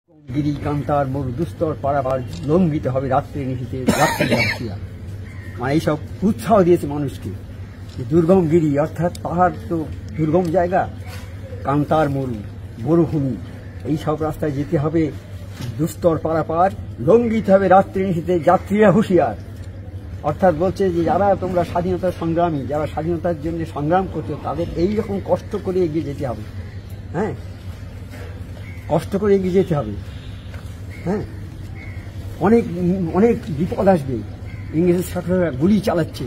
গিরি কান্তার মরু দুস্তর পারাবার লঙ্ঘিতে হবে রাত্রে নিশীথে রাত্রি যাচ্ছিয়া। মানে এইসব উৎসাহ দিয়েছে মানুষকে। দুর্গম গিরি অর্থাৎ পাহাড় তো দুর্গম জায়গা, কান্তার মরু মরুভূমি, এইসব রাস্তায় যেতে হবে, দুস্তর পারাপার লঙ্ঘিতে হবে রাত্রি নিশীথে যাত্রীরা হুঁশিয়ার। অর্থাৎ বলছে যে যারা তোমরা স্বাধীনতার সংগ্রামী, যারা স্বাধীনতার জন্য সংগ্রাম করছো, তাদের এইরকম কষ্ট করে এগিয়ে যেতে হবে। হ্যাঁ, কষ্ট করে এগিয়ে যেতে হবে। হ্যাঁ, অনেক অনেক বিপদ আসবে। ইংরেজ শাসকরা গুলি চালাচ্ছে,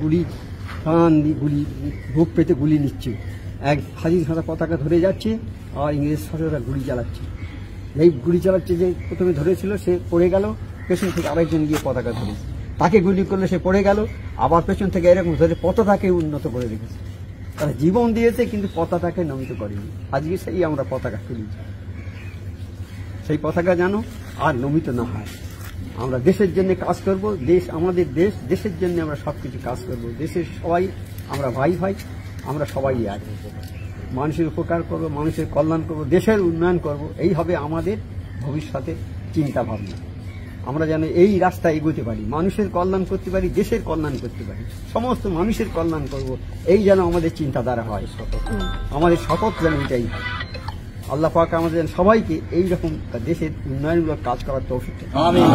গুলি প্রাণ গুলি বুক পেতে গুলি নিচ্ছে। এক স্বাধীনতা পতাকা ধরে যাচ্ছে আর ইংরেজ শাসকরা গুলি চালাচ্ছে। এই গুলি চালাচ্ছে যে প্রথমে ধরেছিল সে পড়ে গেল, পেছন থেকে আরেকজন গিয়ে পতাকা ধরেছে, তাকে গুলি করলে সে পড়ে গেল, আবার পেছন থেকে এরকম ধরে পতাকাকে উন্নত করে রেখেছে। তারা জীবন দিয়েছে কিন্তু পতাকাকে নমিত করেনি। আজকে সেই আমরা পতাকা তুলেছি, সেই পতাকা যেন আর নমিত না হয়। আমরা দেশের জন্য কাজ করব, দেশ আমাদের দেশ, দেশের জন্য আমরা সবকিছু কাজ করব। দেশের সবাই আমরা ভাই ভাই, আমরা সবাই এক, মানুষের উপকার করব, মানুষের কল্যাণ করব, দেশের উন্নয়ন করব। এই হবে আমাদের ভবিষ্যতের চিন্তা ভাবনা। আমরা যেন এই রাস্তায় এগোতে পারি, মানুষের কল্যাণ করতে পারি, দেশের কল্যাণ করতে পারি, সমস্ত মানুষের কল্যাণ করব, এই যেন আমাদের চিন্তাধারা হয়। আমাদের শপথ যেন এটাই হয়। আল্লাহ পাক আমাদের সবাইকে এইরকম দেশের উন্নয়নমূলক কাজ করার তৌফিক দেন। আমিন।